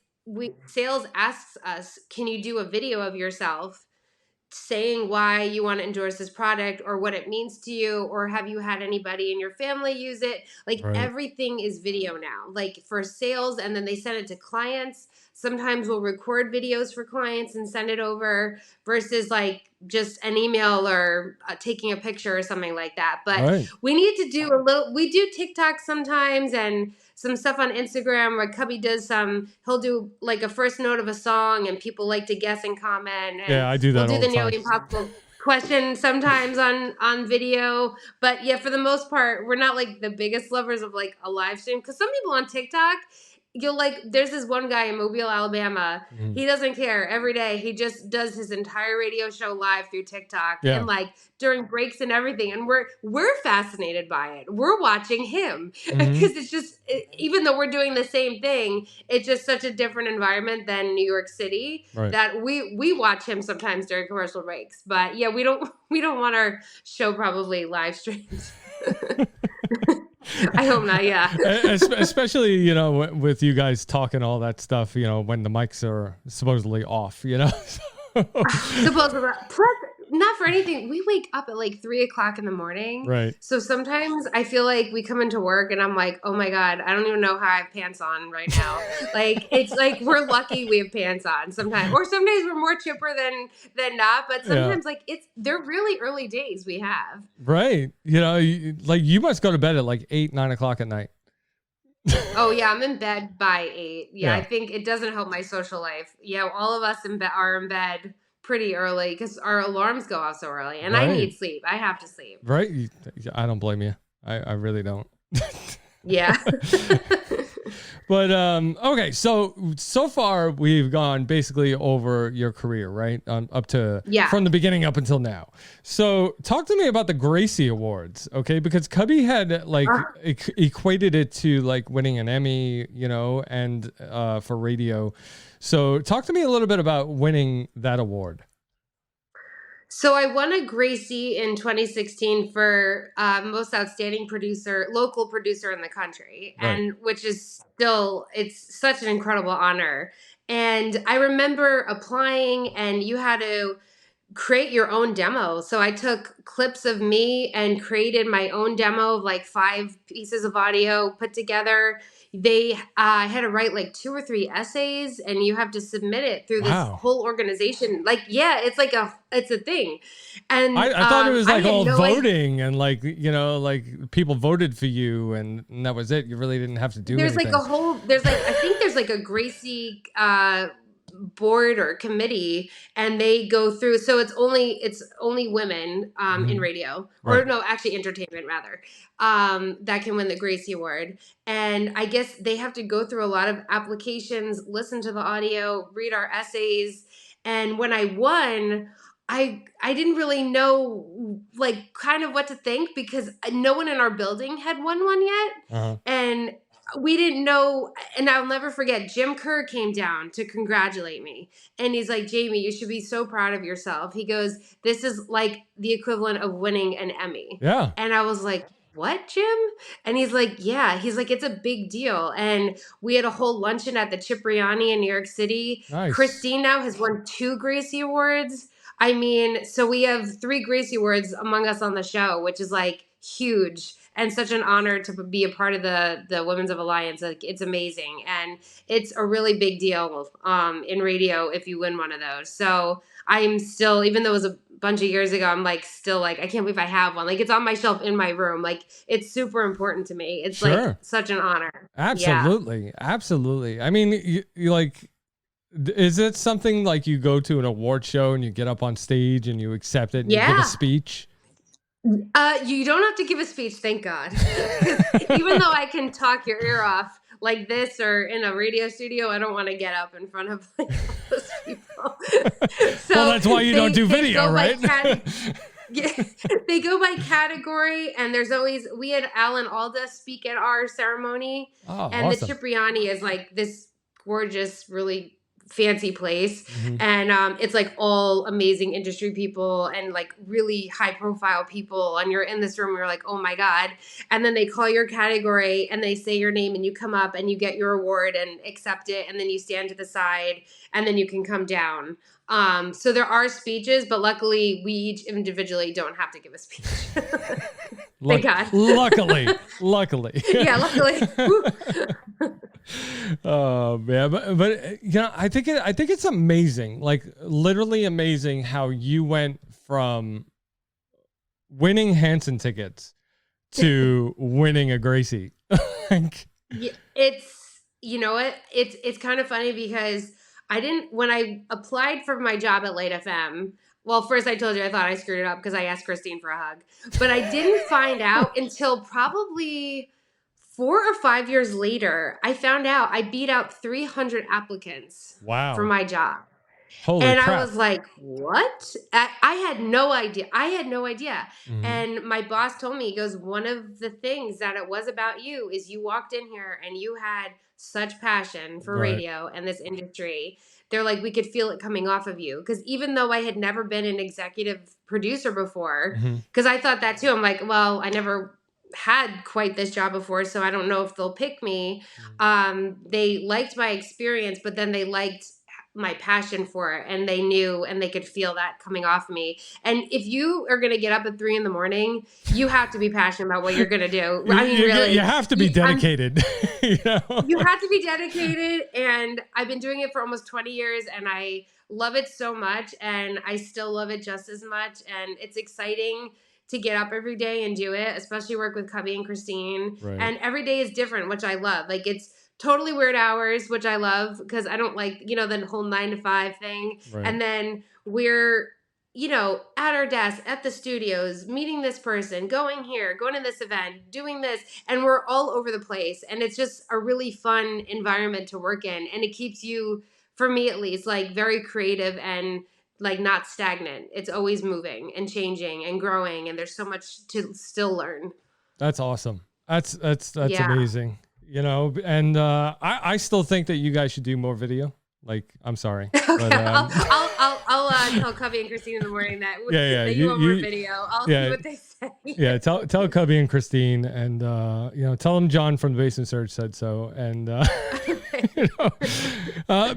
Sales asks us, can you do a video of yourself saying why you want to endorse this product or what it means to you, or have you had anybody in your family use it? Like Right. everything is video now, like for sales, and then they send it to clients. Sometimes we'll record videos for clients and send it over versus like just an email or taking a picture or something like that. But Right. we need to do we do TikTok sometimes and some stuff on Instagram where Cubby does he'll do like a first note of a song and people like to guess and comment. And Yeah, I do that we'll all do the the nearly time. impossible question sometimes on video. But yeah, for the most part, we're not like the biggest lovers of like a live stream. Because some people on TikTok, there's this one guy in Mobile, Alabama. Mhm. He doesn't care. Every day he just does his entire radio show live through TikTok. Yeah. And like during breaks and everything. And we're fascinated by it. We're watching him because it's just, even though we're doing the same thing, it's just such a different environment than New York City. Right. That we watch him sometimes during commercial breaks. But yeah, we don't want our show probably live streamed. I hope not. Yeah. Especially, with you guys talking all that stuff, when the mics are supposedly off, Supposedly. Plus, not for anything, we wake up at like 3:00 in the morning. Right. So sometimes I feel like we come into work and I'm like, oh my God, I don't even know how I have pants on right now. Like, it's like we're lucky we have pants on sometimes. Or some days we're more chipper than not. But sometimes like they're really early days we have. Right. Like you must go to bed at like 8, 9 o'clock at night. Oh yeah, I'm in bed by 8. Yeah, Yeah. I think it doesn't help my social life. Yeah, all of us are in bed pretty early because our alarms go off so early, and I Right. need sleep. I have to sleep. Right. I don't blame you. I really don't. Yeah. But okay, so far we've gone basically over your career, right? Up to from the beginning up until now. So talk to me about the Gracie Awards, okay? Because Cubby had like equated it to like winning an Emmy, and for radio. So talk to me a little bit about winning that award. So I won a Gracie in 2016 for most outstanding local producer in the country, Right. and which is it's such an incredible honor. And I remember applying, and you had to create your own demo. So I took clips of me and created my own demo of like 5 pieces of audio put together. They had to write like 2 or 3 essays, and you have to submit it through this whole organization. Like, yeah, it's a thing. And I thought it was like all voting idea. and like, like people voted for you and that was it. You really didn't have to do anything. I think there's like a Gracie board or committee, and they go through, so it's only women in radio, or no, actually entertainment rather, that can win the Gracie Award. And I guess they have to go through a lot of applications, listen to the audio, read our essays. And when I won, I didn't really know like kind of what to think because no one in our building had won one yet. Uh-huh. And we didn't know, and I'll never forget, Jim Kerr came down to congratulate me. And he's like, Jamie, you should be so proud of yourself. He goes, this is like the equivalent of winning an Emmy. Yeah. And I was like, what, Jim? And he's like, yeah. He's like, it's a big deal. And we had a whole luncheon at the Cipriani in New York City. Nice. Christine now has won 2 Gracie Awards. I mean, so we have 3 Gracie Awards among us on the show, which is like huge and such an honor to be a part of the Women's of Alliance. Like, it's amazing. And it's a really big deal in radio if you win one of those. So I'm still, even though it was a bunch of years ago, I'm like, still like, I can't believe I have one. Like, it's on my shelf in my room. Like, it's super important to me. It's like such an honor. Absolutely. Yeah. Absolutely. I mean, you like, is it something like you go to an award show and you get up on stage and you accept it and you give a speech? You don't have to give a speech, thank God. Even though I can talk your ear off like this or in a radio studio, I don't want to get up in front of like all those people. So well, that's why you don't do video, right? They go by category, and there's always, we had Alan Alda speak at our ceremony, and awesome. The Cipriani is like this gorgeous, really fancy place. Mm-hmm. And it's like all amazing industry people and like really high profile people, and you're in this room, you're like, oh my God. And then they call your category and they say your name and you come up and you get your award and accept it, and then you stand to the side and then you can come down. So there are speeches, but luckily we each individually don't have to give a speech. Thank God. Luckily. Yeah, luckily. Oh man, but you know, I think it's amazing, like literally amazing how you went from winning Hanson tickets to winning a Gracie. Yeah, it's, you know what? It's kind of funny because when I applied for my job at LiteFM, well, first I told you I thought I screwed it up because I asked Christine for a hug, but I didn't find out until probably 4 or 5 years later. I found out I beat out 300 applicants. Wow. For my job. Holy and crap. I was like, what? I had no idea. Mm-hmm. And my boss told me, he goes, one of the things that it was about you is you walked in here and you had such passion for radio and this industry. They're like, we could feel it coming off of you. Because even though I had never been an executive producer before, because I thought that too. I'm like, well, I never had quite this job before, so I don't know if they'll pick me. They liked my experience, but then they liked my passion for it, and they knew and they could feel that coming off me. And if you are going to get up at 3 a.m, you have to be passionate about what you're going to do. I mean, really, you have to be dedicated. You have to be dedicated, and I've been doing it for almost 20 years, and I love it so much, and I still love it just as much, and it's exciting to get up every day and do it, especially work with Cubby and Christine. Right. And every day is different, which I love. Like, it's totally weird hours, which I love because I don't like, the whole 9 to 5 thing. Right. And then we're, at our desk, at the studios, meeting this person, going here, going to this event, doing this, and we're all over the place. And it's just a really fun environment to work in. And it keeps you, for me at least, like very creative and like not stagnant. It's always moving and changing and growing, and there's so much to still learn. That's awesome. That's amazing. And I still think that you guys should do more video. Like, I'm sorry. Okay, but, I'll tell Cubby and Christine in the morning that that you want more video. I'll see what they say. Yeah, tell Cubby and Christine, and tell them John from the Basement Surge said so. And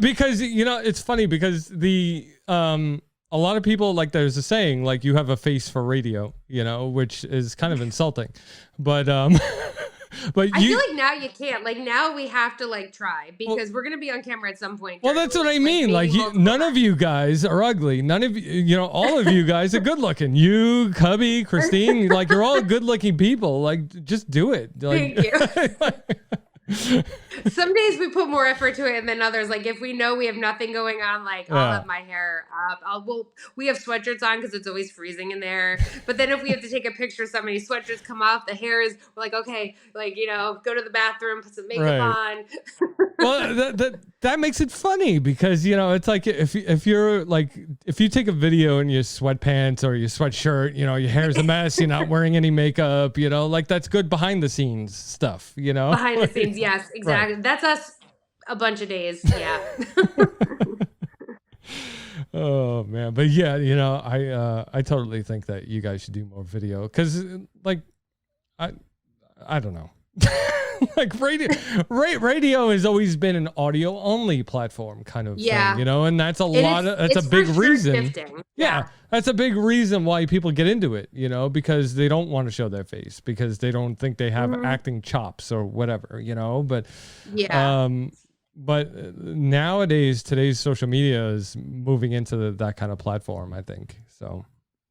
because it's funny because a lot of people, like, there's a saying like you have a face for radio, which is kind of insulting, but But I feel like now you can't. Like, now we have to like try because we're gonna be on camera at some point. Well, that's what I mean. Like none of you guys are ugly. None of you, all of you guys are good looking. You, Cubby, Christine, like you're all good looking people. Like, just do it. Like, thank you. Some days we put more effort to it than others. Like if we know we have nothing going on, like I'll have my hair up. We have sweatshirts on because it's always freezing in there. But then if we have to take a picture, somebody's sweatshirts come off, the hair is, we're like, okay, like, go to the bathroom, put some makeup on. Well, that makes it funny because, it's like if you take a video in your sweatpants or your sweatshirt, your hair's a mess, you're not wearing any makeup, like that's good behind the scenes stuff, Behind the scenes, yes, exactly. Right. That's us a bunch of days, yeah. Oh man, but yeah, I totally think that you guys should do more video because, like, I don't know. Like radio has always been an audio only platform kind of thing, and that's that's a big reason. Yeah, that's a big reason why people get into it, because they don't want to show their face because they don't think they have acting chops or whatever, but but nowadays today's social media is moving into that kind of platform, I think. So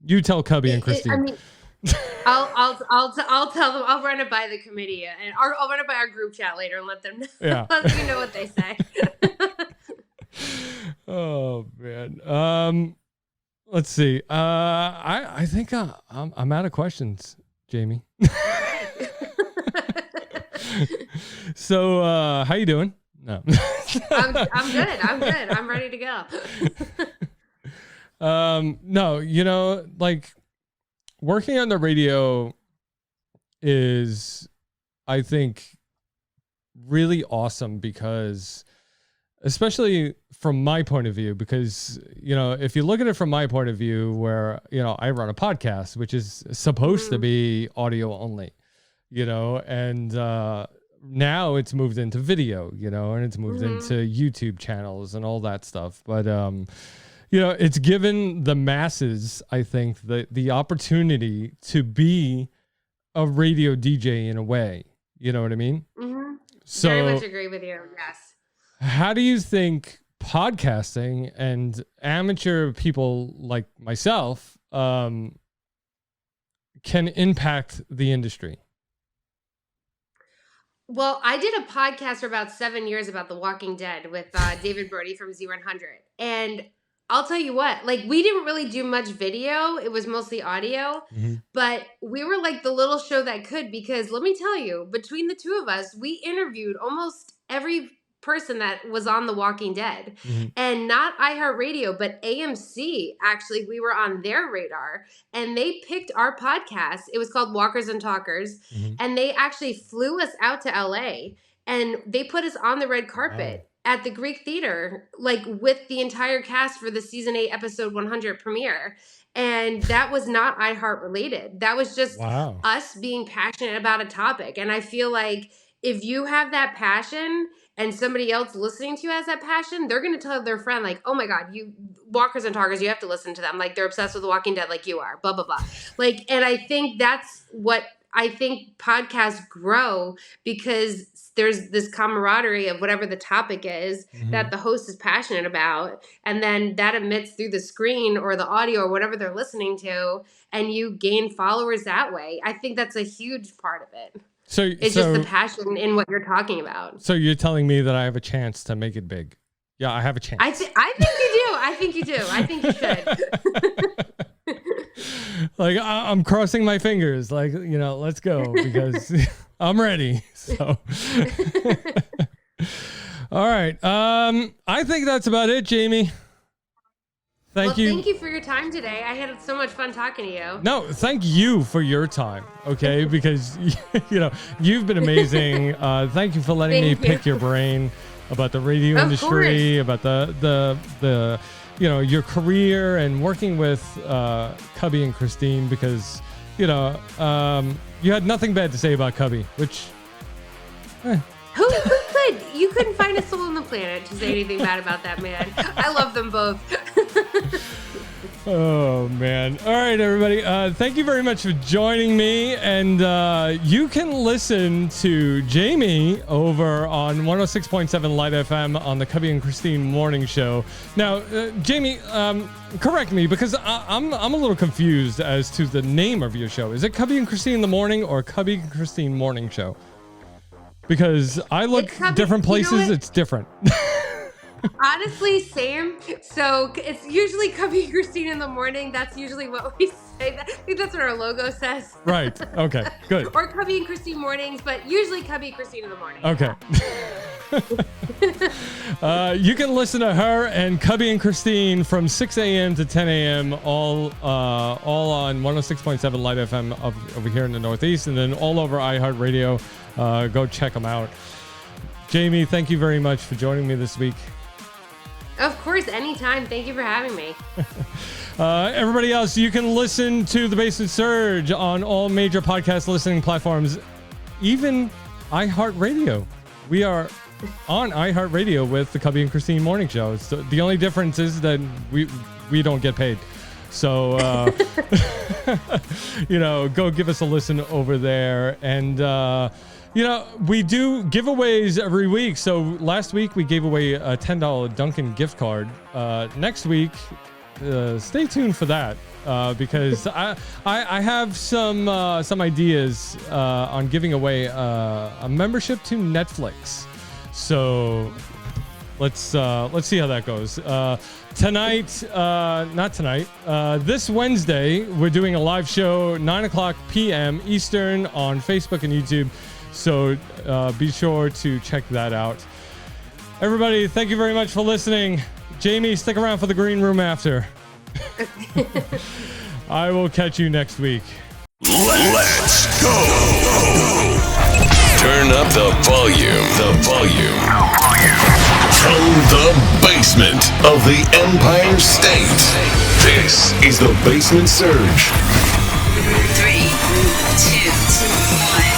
you tell Cubby and Christine. I'll tell them. I'll run it by the committee and I'll run it by our group chat later and let them know. Yeah. Let you know what they say. Oh man. Let's see. I think I'm out of questions, Jamie. So how you doing? No. I'm good. I'm ready to go. No, like. Working on the radio is, I think, really awesome because, especially from my point of view, because, if you look at it from my point of view where, I run a podcast, which is supposed to be audio only, and now it's moved into video, and it's moved into YouTube channels and all that stuff. But, it's given the masses, I think, the opportunity to be a radio DJ in a way. You know what I mean? Mm-hmm. So, very much agree with you. Yes. How do you think podcasting and amateur people like myself can impact the industry? Well, I did a podcast for about 7 years about The Walking Dead with David Brody from Z100. And I'll tell you what, like we didn't really do much video. It was mostly audio, but we were like the little show that could, because let me tell you, between the two of us, we interviewed almost every person that was on The Walking Dead, and not iHeart Radio, but AMC. Actually, we were on their radar and they picked our podcast. It was called Walkers and Talkers. And they actually flew us out to LA and they put us on the red carpet. At the Greek Theater, like with the entire cast for the season 8 episode 100 premiere. And that was not iHeart related. That was just us being passionate about a topic. And I feel like if you have that passion and somebody else listening to you has that passion, they're going to tell their friend like, oh my God, you Walkers and Talkers, you have to listen to them. Like they're obsessed with The Walking Dead like you are, blah, blah, blah. Like, and I think that's what I think podcasts grow, because there's this camaraderie of whatever the topic is that the host is passionate about. And then that emits through the screen or the audio or whatever they're listening to. And you gain followers that way. I think that's a huge part of it. So it's just the passion in what you're talking about. So you're telling me that I have a chance to make it big. Yeah, I have a chance. I think you do. I think you do. I think you should. Like I'm crossing my fingers, like, let's go, because I'm ready. So, all right. I think that's about it, Jamie. Thank you. Thank you for your time today. I had so much fun talking to you. No, thank you for your time. Okay. Because, you've been amazing. Thank you for letting me pick your brain about the radio industry, about the your career and working with Cubby and Christine, because you had nothing bad to say about Cubby, which who could? You couldn't find a soul on the planet to say anything bad about that man. I love them both. Oh man. All right, everybody. Thank you very much for joining me. And you can listen to Jamie over on 106.7 LiteFM on the Cubby and Christine morning show. Now, Jamie, correct me, because I'm a little confused as to the name of your show. Is it Cubby and Christine in the morning or Cubby and Christine morning show? Because I look It's Cubby- different you know places, what? it's different. Honestly, same. So it's usually Cubby and Christine in the morning. That's usually what we say. I think that's what our logo says. Right. Okay. Good. Or Cubby and Christine mornings, but usually Cubby and Christine in the morning. Okay. You can listen to her and Cubby and Christine from 6 a.m. to 10 a.m. all on 106.7 Light FM over here in the Northeast, and then all over iHeart Radio. Go check them out. Jamie, thank you very much for joining me this week. Of course, anytime. Thank you for having me. Everybody else, you can listen to The Basement Surge on all major podcast listening platforms, even iHeart Radio. We are on iHeart Radio with the Cubby and Christine Morning Show. So the only difference is that we don't get paid. So, go give us a listen over there. And, we do giveaways every week. So last week we gave away a $10 Dunkin' gift card. Next week, stay tuned for that because I have some ideas on giving away a membership to Netflix. So let's see how that goes. This Wednesday we're doing a live show 9:00 p.m. Eastern on Facebook and YouTube. So be sure to check that out. Everybody, thank you very much for listening. Jamie, stick around for the green room after. I will catch you next week. Let's go. Turn up the volume. From the basement of the Empire State. This is the Basement Surge. 3, 2, 1.